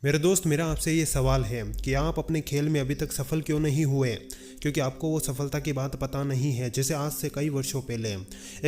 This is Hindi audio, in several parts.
मेरे दोस्त, मेरा आपसे ये सवाल है कि आप अपने खेल में अभी तक सफल क्यों नहीं हुए, क्योंकि आपको वो सफलता की बात पता नहीं है। जैसे आज से कई वर्षों पहले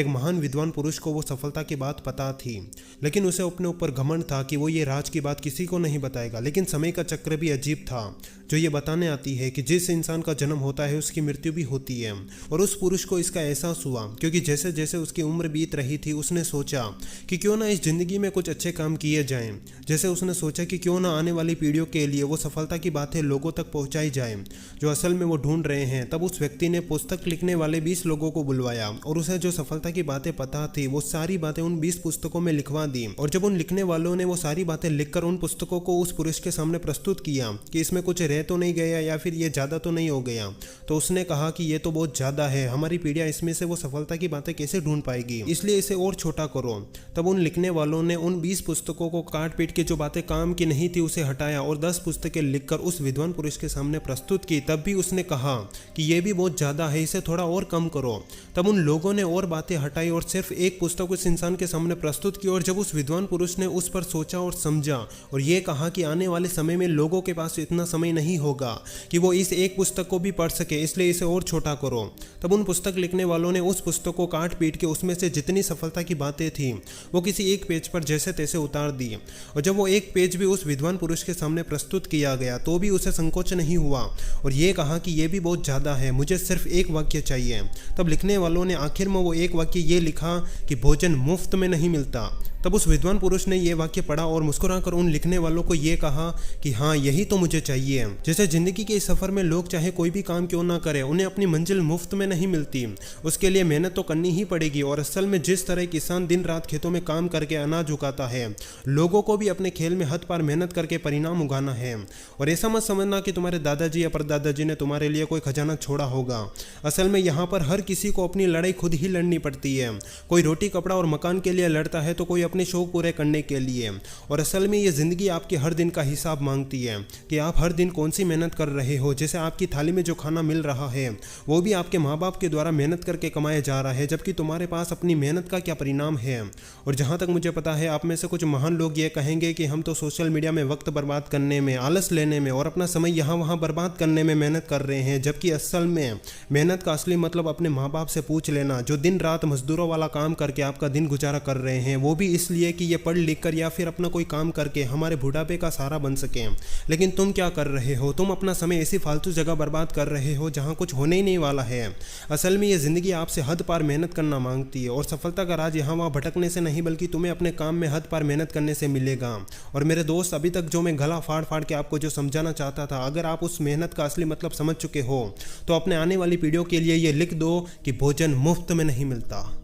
एक महान विद्वान पुरुष को वो सफलता की बात पता थी, लेकिन उसे अपने ऊपर घमंड था कि वो ये राज की बात किसी को नहीं बताएगा। लेकिन समय का चक्र भी अजीब था जो ये बताने आती है कि जिस इंसान का जन्म होता है उसकी मृत्यु भी होती है। और उस पुरुष को इसका एहसास हुआ, क्योंकि जैसे जैसे उसकी उम्र बीत रही थी उसने सोचा कि क्यों ना इस जिंदगी में कुछ अच्छे काम किए जाएं। जैसे उसने सोचा कि क्यों ना आने वाली पीढ़ियों के लिए वो सफलता की बातें लोगों तक पहुंचाई जाए जो असल में वो ढूंढ रहे हैं। तब उस व्यक्ति ने पुस्तक लिखने वाले 20 लोगों को बुलवाया और उसे जो सफलता की बातें पता थी वो सारी बातें उन 20 पुस्तकों में लिखवा दी। और जब उन लिखने वालों ने वो सारी बातें लिखकर उन पुस्तकों को उस पुरुष के सामने प्रस्तुत किया कि इसमें कुछ रह तो नहीं गया या फिर ये ज्यादा तो नहीं हो गया, तो उसने कहा कि ये तो बहुत ज्यादा है, हमारी पीढ़ियां इसमें से वो सफलता की बातें कैसे ढूंढ पाएगी, इसलिए इसे और छोटा करो। तब उन लिखने वालों ने उन 20 पुस्तकों को काट पीट के जो बातें काम की नहीं थी उसे हटाया और 10 पुस्तकें लिखकर उस विद्वान पुरुष के सामने प्रस्तुत की। तब भी उसने कहा कि ये भी बहुत ज्यादा है, इसे थोड़ा और कम करो। तब उन लोगों ने और बातें हटाई और सिर्फ एक पुस्तक उस इंसान के सामने प्रस्तुत की। और जब उस विद्वान पुरुष ने उस पर सोचा और समझा और ये कहा कि आने वाले समय में लोगों के पास इतना समय नहीं होगा कि वो इस एक पुस्तक को भी पढ़ सके, इसलिए इसे और छोटा करो। तब उन पुस्तक लिखने वालों ने उस पुस्तक को काट पीट के उसमें से जितनी सफलता की बातें थी वो किसी एक पेज पर जैसे तैसे उतार दी। और जब वो एक पेज भी उस विद्वान पुरुष के सामने प्रस्तुत किया गया तो भी उसे संकोच नहीं हुआ और ये कहा कि ये भी बहुत ज्यादा है, मुझे सिर्फ एक वाक्य चाहिए। तब लिखने वालों ने आखिर में वो एक वाक्य ये लिखा कि भोजन मुफ्त में नहीं मिलता। तब उस विद्वान पुरुष ने ये वाक्य पढ़ा और मुस्कुराकर उन लिखने वालों को ये कहा कि हाँ, यही तो मुझे चाहिए। जैसे जिंदगी के इस सफर में लोग चाहे कोई भी काम क्यों ना करें, उन्हें अपनी मंजिल मुफ्त में नहीं मिलती, उसके लिए मेहनत तो करनी ही पड़ेगी। और असल में जिस तरह किसान दिन रात खेतों में काम करके अनाज उगाता है, लोगों को भी अपने खेल में हद पार मेहनत करके परिणाम उगाना है। और ऐसा मत समझना कि तुम्हारे दादाजी या परदादाजी ने तुम्हारे लिए कोई खजाना छोड़ा होगा। असल में यहाँ पर हर किसी को अपनी लड़ाई खुद ही लड़नी पड़ती है। कोई रोटी कपड़ा और मकान के लिए लड़ता है तो कोई अपने शौक पूरे करने के लिए। और असल में ये जिंदगी आपके हर दिन का हिसाब मांगती है कि आप हर दिन कौन सी मेहनत कर रहे हो। जैसे आपकी थाली में जो खाना मिल रहा है वो भी आपके माँ बाप के द्वारा मेहनत करके कमाया जा रहा है, जबकि तुम्हारे पास अपनी मेहनत का क्या परिणाम है। और जहाँ तक मुझे पता है, आप में से कुछ महान लोग ये कहेंगे कि हम तो सोशल मीडिया में वक्त बर्बाद करने में, आलस लेने में और अपना समय यहाँ वहाँ बर्बाद करने में मेहनत कर रहे हैं, जबकि असल में मेहनत का असली मतलब अपने माँ बाप से पूछ लेना जो दिन रात मजदूरों वाला काम करके आपका दिन गुजारा कर रहे हैं, वो भी इसलिए कि ये पढ़ लिख कर या फिर अपना कोई काम करके हमारे बुढ़ापे का सहारा बन सके। लेकिन तुम क्या कर रहे हो? तुम अपना समय ऐसी फालतू जगह बर्बाद कर रहे हो जहाँ कुछ होने ही नहीं वाला है। असल में ये जिंदगी आपसे हद पार मेहनत करना मांगती है और सफलता का राज यहाँ वहाँ भटकने से नहीं बल्कि तुम्हें अपने काम में हद पार मेहनत करने से मिलेगा। और मेरे दोस्त, अभी तक जो मैं गला फाड़ फाड़ के आपको जो समझाना चाहता था, अगर आप उस मेहनत का असली मतलब समझ चुके हो तो अपने आने वाली पीढ़ियों के लिए ये लिख दो कि भोजन मुफ्त में नहीं मिलता।